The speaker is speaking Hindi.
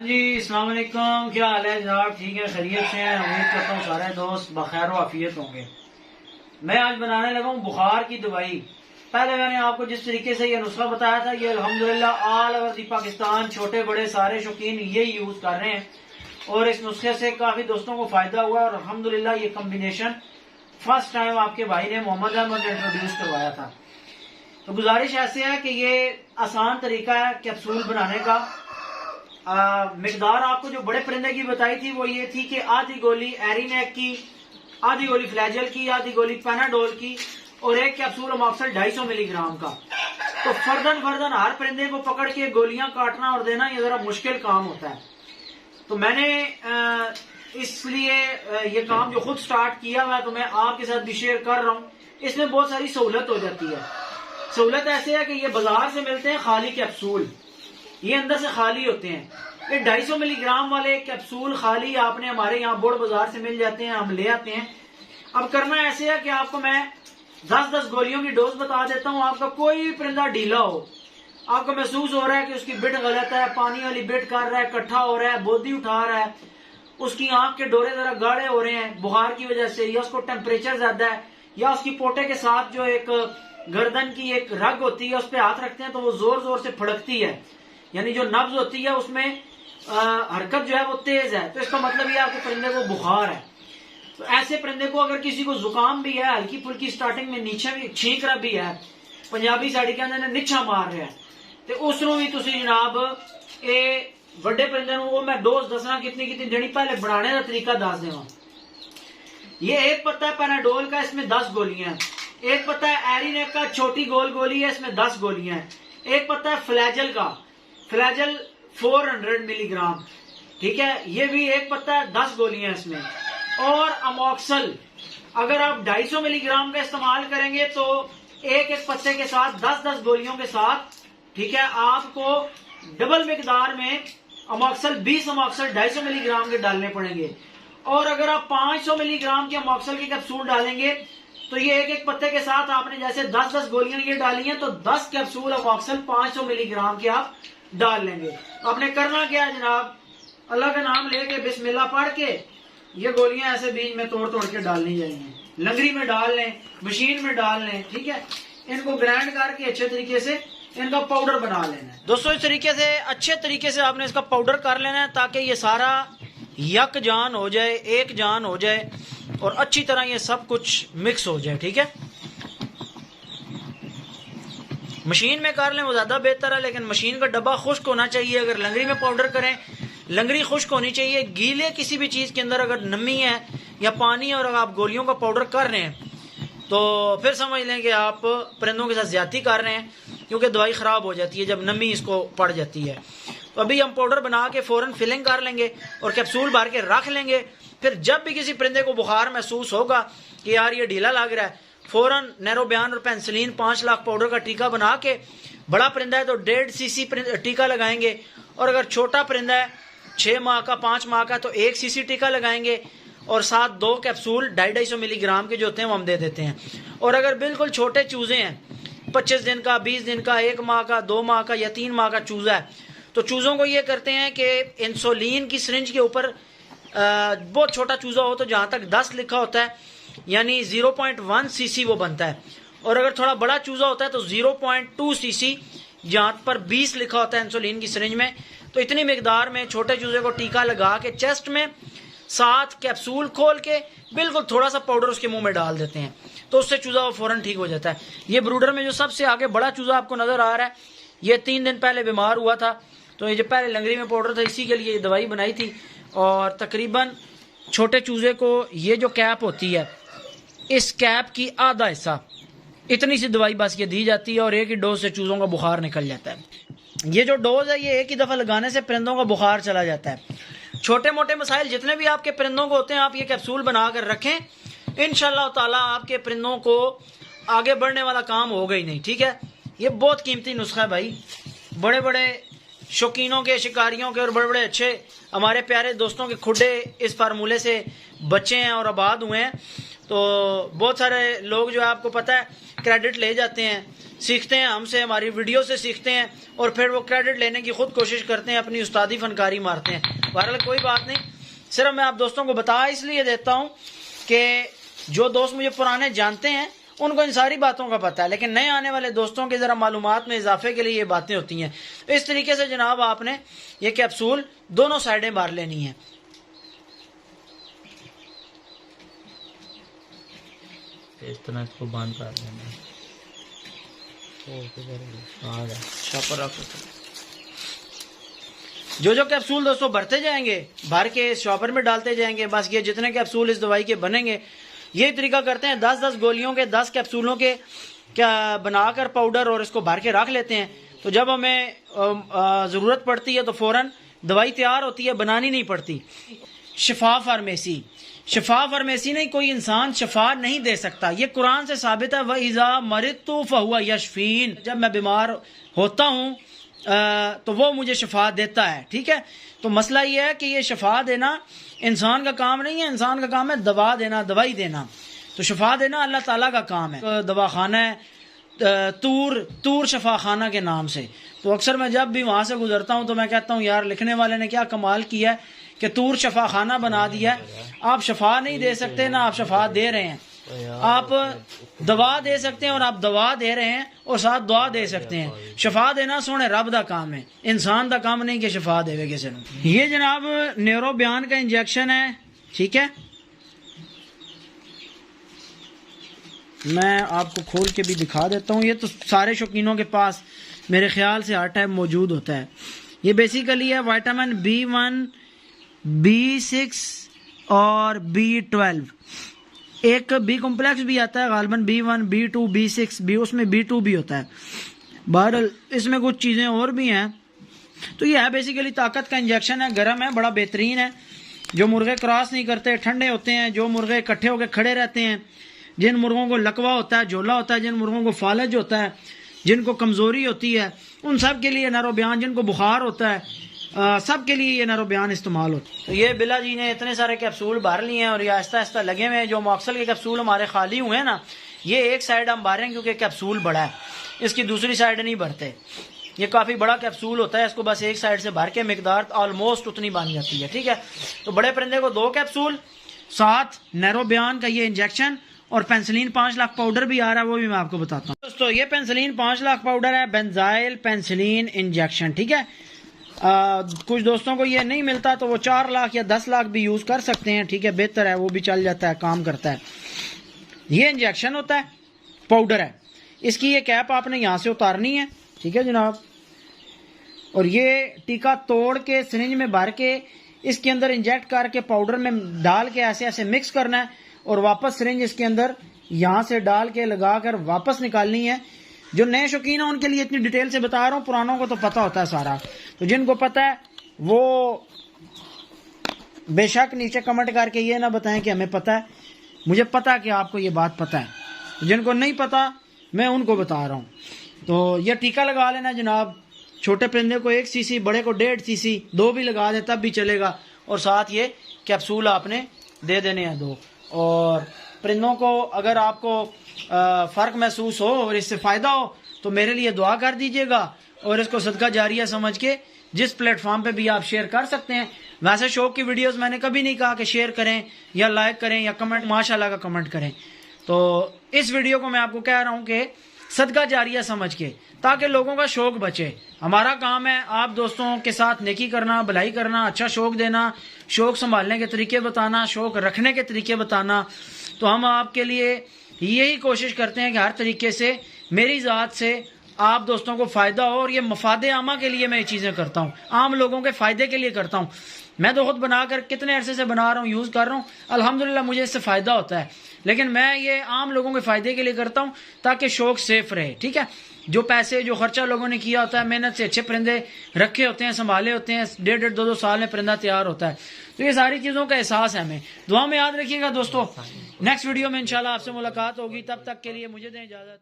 जी अस्सलाम वालेकुम, क्या हाल है जनाब? ठीक है, खैरियत से हैं? उम्मीद करता हूँ सारे दोस्त बखैर व आफियत होंगे। मैं आज बनाने लगा हूँ बुखार की दवाई। पहले मैंने आपको जिस तरीके से ये नुस्खा बताया था, ये अल्हम्दुलिल्लाह ऑल ओवर दी पाकिस्तान छोटे बड़े सारे शौकीन ये यूज कर रहे हैं और इस नुस्खे से काफी दोस्तों को फायदा हुआ और अल्हम्दुलिल्लाह ये कम्बिनेशन फर्स्ट टाइम आपके भाई ने मोहम्मद अहमद ने इंट्रोड्यूस करवाया था। तो गुजारिश ऐसे है कि ये आसान तरीका है कैप्सूल बनाने का। मिकदार आपको जो बड़े परिंदे की बताई थी वो ये थी कि आधी गोली एरिनेक की, आधी गोली फ्लैजल की, आधी गोली पैनाडोल की और एक कैप्सूल अमॉक्सल 250 मिलीग्राम का। तो फर्दन हर परिंदे को पकड़ के गोलियां काटना और देना ये जरा मुश्किल काम होता है। तो मैंने इसलिए ये काम जो खुद स्टार्ट किया हुआ तो मैं आपके साथ भी शेयर कर रहा हूँ। इसमें बहुत सारी सहूलत हो जाती है। सहूलत ऐसे है कि ये बाजार से मिलते हैं खाली कैप्सूल, ये अंदर से खाली होते हैं। ये 250 मिलीग्राम वाले कैप्सूल खाली आपने हमारे यहाँ बोर्ड बाजार से मिल जाते हैं, हम ले आते हैं। अब करना ऐसे है कि आपको मैं 10-10 गोलियों की डोज बता देता हूँ। आपका कोई परिंदा ढीला हो, आपको महसूस हो रहा है कि उसकी बिट गलत है, पानी वाली बिट कर रहा है, इकट्ठा हो रहा है, बोदी उठा रहा है, उसकी आंख के डोरे जरा गाढ़े हो रहे हैं बुखार की वजह से, या उसको टेम्परेचर ज्यादा है, या उसकी पोटे के साथ जो एक गर्दन की एक रग होती है उस पर हाथ रखते हैं तो वो जोर जोर से फड़कती है, यानी जो नब्ज होती है उसमें हरकत जो है वो तेज है, तो इसका मतलब ये आपके परिंदे को बुखार है। तो ऐसे परिंदे को अगर किसी को जुकाम भी है, हल्की फुल्की स्टार्टिंग में नीचे भी छींक रहा भी है, पंजाबी साड़ी के अंदर निछा मार रहा है, तो उसनों भी तुसी जनाब ये बड़े परिंदे वो मैं डोज दसना कितनी कितनी देनी, पहले बनाने का तरीका दस देवा। ये एक पत्ता है पैनाडोल का, इसमें 10 गोलियां हैं। एक पत्ता है एरिनेक का, छोटी गोल गोली है, इसमें 10 गोलियां हैं। एक पत्ता है फ्लैजल का, फ्लैजल 400 मिलीग्राम, ठीक है, ये भी एक पत्ता है, 10 गोलियां हैं इसमें। और अमॉक्सल अगर आप 250 मिलीग्राम का इस्तेमाल करेंगे तो एक एक पत्ते के साथ 10-10 गोलियों के साथ, ठीक है, आपको डबल मिकदार में अमॉक्सल 20 अमॉक्सल 250 मिलीग्राम के डालने पड़ेंगे। और अगर आप 500 मिलीग्राम के अमॉक्सल की कैप्सूल डालेंगे तो ये एक एक पत्ते के साथ आपने जैसे 10-10 गोलियां ये डाली हैं तो 10 कैप्सूल अमॉक्सल 500 मिलीग्राम के आप डाल लेंगे। आपने करना क्या है जनाब, अल्लाह का नाम लेके बिस्मिल्लाह पढ़ के ये गोलियां ऐसे बीच में तोड़ तोड़ के डालनी चाहिए, लंगड़ी में डाल लें, मशीन में डाल लें, ठीक है। इनको ग्राइंड करके अच्छे तरीके से इनका पाउडर बना लेना है दोस्तों। इस तरीके से अच्छे तरीके से आपने इसका पाउडर कर लेना है ताकि ये सारा यक जान हो जाए, एक जान हो जाए और अच्छी तरह ये सब कुछ मिक्स हो जाए, ठीक है। मशीन में कर लें वो ज्यादा बेहतर है, लेकिन मशीन का डब्बा खुश्क होना चाहिए। अगर लंगड़ी में पाउडर करें, लंगड़ी खुश्क होनी चाहिए। गीले किसी भी चीज के अंदर अगर नमी है या पानी है और अगर आप गोलियों का पाउडर कर रहे हैं तो फिर समझ लें कि आप परिंदों के साथ ज्यादती कर रहे हैं, क्योंकि दवाई खराब हो जाती है जब नमी इसको पड़ जाती है। तो अभी हम पाउडर बना के फौरन फिलिंग कर लेंगे और कैप्सूल भर के रख लेंगे। फिर जब भी किसी परिंदे को बुखार महसूस होगा कि यार ये ढीला लग रहा है, फौरन नैरोबियान और पेंसिलिन 5 लाख पाउडर का टीका बना के, बड़ा परिंदा है तो 1.5 सीसी टीका लगाएंगे, और अगर छोटा परिंदा है 6 माह का 5 माह का तो 1 सीसी टीका लगाएंगे, और साथ 2 कैप्सूल 250 मिलीग्राम के जो होते हैं वो हम दे देते हैं। और अगर बिल्कुल छोटे चूजे हैं, 25 दिन का, 20 दिन का, 1 माह का, 2 माह का या 3 माह का चूजा है, तो चूजों को ये करते हैं कि इंसुलिन की सिरिंज के ऊपर बहुत छोटा चूजा हो तो जहां तक 10 लिखा होता है यानी 0.1 सीसी वो बनता है, और अगर थोड़ा बड़ा चूजा होता है तो 0.2 सीसी जहां पर 20 लिखा होता है इंसुलिन की सिरिंज में। तो इतनी मिकदार में छोटे चूजे को टीका लगा के चेस्ट में 7 कैप्सूल खोल के बिल्कुल थोड़ा सा पाउडर उसके मुंह में डाल देते हैं, तो उससे चूजा वो फौरन ठीक हो जाता है। ये ब्रूडर में जो सबसे आगे बड़ा चूजा आपको नजर आ रहा है, ये 3 दिन पहले बीमार हुआ था, तो ये जो पहले लंगड़ी में पाउडर था इसी के लिए ये दवाई बनाई थी। और तकरीबन छोटे चूजे को ये जो कैप होती है, इस कैप की आधा हिस्सा इतनी सी दवाई बस ये दी जाती है और एक ही डोज से चूजों का बुखार निकल जाता है। ये जो डोज है ये एक ही दफा लगाने से परिंदों का बुखार चला जाता है। छोटे मोटे मसाइल जितने भी आपके परिंदों को होते हैं आप ये कैप्सूल बना कर रखें, इंशाल्लाह ताला आपके परिंदों को आगे बढ़ने वाला काम होगा ही नहीं, ठीक है। ये बहुत कीमती नुस्खा है भाई, बड़े बड़े शौकीनों के, शिकारियों के और बड़े बड़े अच्छे हमारे प्यारे दोस्तों के खुडे इस फार्मूले से बचे हैं और आबाद हुए हैं। तो बहुत सारे लोग जो है आपको पता है क्रेडिट ले जाते हैं, सीखते हैं हमसे, हमारी वीडियो से सीखते हैं और फिर वो क्रेडिट लेने की खुद कोशिश करते हैं, अपनी उस्तादी फनकारी मारते हैं। बहरहाल कोई बात नहीं, सिर्फ मैं आप दोस्तों को बता इसलिए देता हूँ कि जो दोस्त मुझे पुराने जानते हैं उनको इन सारी बातों का पता है, लेकिन नए आने वाले दोस्तों के जरा मालूमात में इजाफे के लिए ये बातें होती हैं। इस तरीके से जनाब आपने ये कैप्सूल दोनों साइडें मार लेनी है। इतना इसको बंद कर देना। जो कैप्सूल दोस्तों भरते जाएंगे, भर के शॉपर में डालते जाएंगे, बस ये जितने कैप्सूल इस दवाई के बनेंगे यही तरीका करते हैं। 10-10 गोलियों के 10 कैप्सूलों के क्या बनाकर पाउडर और इसको भर के रख लेते हैं। तो जब हमें ज़रूरत पड़ती है तो फ़ौरन दवाई तैयार होती है, बनानी नहीं पड़ती। शिफा फार्मेसी, शिफा फार्मेसी नहीं, कोई इंसान शिफा नहीं दे सकता, ये कुरान से साबित है। वह इज़ा मरिदतु फहुवा यशफीन, जब मैं बीमार होता हूँ तो वो मुझे शिफा देता है। ठीक है, तो मसला ये है कि ये शिफा देना इंसान का काम नहीं है, इंसान का काम है दवा देना, दवाई देना। तो शिफा देना अल्लाह ताला का काम है। दवा खाना है तूर शिफा खाना के नाम से। तो अक्सर मैं जब भी वहाँ से गुजरता हूँ तो मैं कहता हूँ यार लिखने वाले ने क्या कमाल किया है कि तूर शिफा खाना बना दिया है। आप शिफा नहीं दे सकते ना आप शिफा दे रहे हैं, आप दवा दे सकते हैं और आप दवा दे रहे हैं और साथ दुआ दे सकते हैं। शिफा देना सोने रब दा काम है, इंसान दा काम नहीं कि शिफा देवे किसी ने। ये जनाब न्यूरो बयान का इंजेक्शन है। ठीक है, मैं आपको खोल के भी दिखा देता हूँ। ये तो सारे शौकीनों के पास मेरे ख्याल से हर टाइम मौजूद होता है। ये बेसिकली है विटामिन B1, B6 और B12। एक बी कॉम्प्लेक्स भी आता है गालबन, B1, B2, B6 भी, उसमें B2 भी होता है। बहरहाल इसमें कुछ चीज़ें और भी हैं। तो ये है बेसिकली ताकत का इंजेक्शन है, गर्म है, बड़ा बेहतरीन है। जो मुर्गे क्रॉस नहीं करते, ठंडे होते हैं, जो मुर्गे इकट्ठे होकर खड़े रहते हैं, जिन मुर्गों को लकवा होता है, झोला होता है, जिन मुर्गों को फालज होता है, जिनको कमज़ोरी होती है, उन सब के लिए नरो बयान, जिनको बुखार होता है, सब के लिए ये नरो बयान इस्तेमाल होता है। तो ये बिला जी ने इतने सारे कैप्सूल भर लिए हैं और ये आहिस्ता आहिस्ता लगे हुए हैं। जो मॉक्सल के कैप्सूल हमारे खाली हुए हैं ना, ये एक साइड हम भर रहे हैं क्योंकि कैप्सूल बड़ा है, इसकी दूसरी साइड नहीं भरते। ये काफ़ी बड़ा कैप्सूल होता है, इसको बस एक साइड से भर के मिकदार ऑलमोस्ट उतनी बन जाती है। ठीक है, तो बड़े परिंदे को 2 कैप्सूल, साथ नैरो बयान का ये इंजेक्शन और पेंसिलिन 5 लाख पाउडर भी आ रहा है, वो भी मैं आपको बताता हूँ। दोस्तों ये पेंसिलिन 5 लाख पाउडर है, बेंजाइल पेंसिलिन इंजेक्शन। ठीक है, कुछ दोस्तों को ये नहीं मिलता तो वो 4 लाख या 10 लाख भी यूज़ कर सकते हैं। ठीक है, बेहतर है, वो भी चल जाता है, काम करता है। ये इंजेक्शन होता है, पाउडर है, इसकी ये कैप आपने यहाँ से उतारनी है। ठीक है जनाब, और ये टीका तोड़ के सिरिंज में भर के इसके अंदर इंजेक्ट करके पाउडर में डाल के ऐसे ऐसे मिक्स करना है और वापस सिरिंज इसके अंदर यहाँ से डाल के लगा कर वापस निकालनी है। जो नए शौकीन है उनके लिए इतनी डिटेल से बता रहा हूँ, पुरानों को तो पता होता है सारा। तो जिनको पता है वो बेशक नीचे कमेंट करके ये ना बताएं कि हमें पता है, मुझे पता है कि आपको ये बात पता है। जिनको नहीं पता मैं उनको बता रहा हूँ। तो ये टीका लगा लेना जनाब, छोटे परिंदे को 1 सीसी, बड़े को 1.5 सीसी, 2 भी लगा दे तब भी चलेगा। और साथ ये कैप्सूल आपने दे देने हैं 2। और परिंदों को अगर आपको फ़र्क महसूस हो और इससे फ़ायदा हो तो मेरे लिए दुआ कर दीजिएगा और इसको सदका जारिया समझ के जिस प्लेटफॉर्म पे भी आप शेयर कर सकते हैं। वैसे शौक की वीडियोस मैंने कभी नहीं कहा कि शेयर करें या लाइक करें या कमेंट, माशाल्लाह का कमेंट करें। तो इस वीडियो को मैं आपको कह रहा हूँ कि सदका जारिया समझ के, ताकि लोगों का शौक बचे। हमारा काम है आप दोस्तों के साथ नेकी करना, भलाई करना, अच्छा शौक देना, शौक संभालने के तरीके बताना, शौक रखने के तरीके बताना। तो हम आपके लिए यही कोशिश करते हैं कि हर तरीके से मेरी ज़ात से आप दोस्तों को फ़ायदा हो। और ये मफादे आमा के लिए मैं ये चीज़ें करता हूँ, आम लोगों के फ़ायदे के लिए करता हूँ। मैं तो खुद बनाकर कितने अरसे से बना रहा हूँ, यूज़ कर रहा हूँ, अल्हम्दुलिल्लाह मुझे इससे फ़ायदा होता है। लेकिन मैं ये आम लोगों के फ़ायदे के लिए करता हूँ ताकि शौक सेफ रहे। ठीक है, जो पैसे जो खर्चा लोगों ने किया होता है, मेहनत से अच्छे परिंदे रखे होते हैं, संभाले होते हैं, 1.5 2 साल में परिंदा तैयार होता है। तो ये सारी चीज़ों का एहसास है हमें। दुआ में याद रखिएगा दोस्तों। नेक्स्ट वीडियो में इंशाल्लाह आपसे मुलाकात होगी, तब तक के लिए मुझे दें इजाज़त।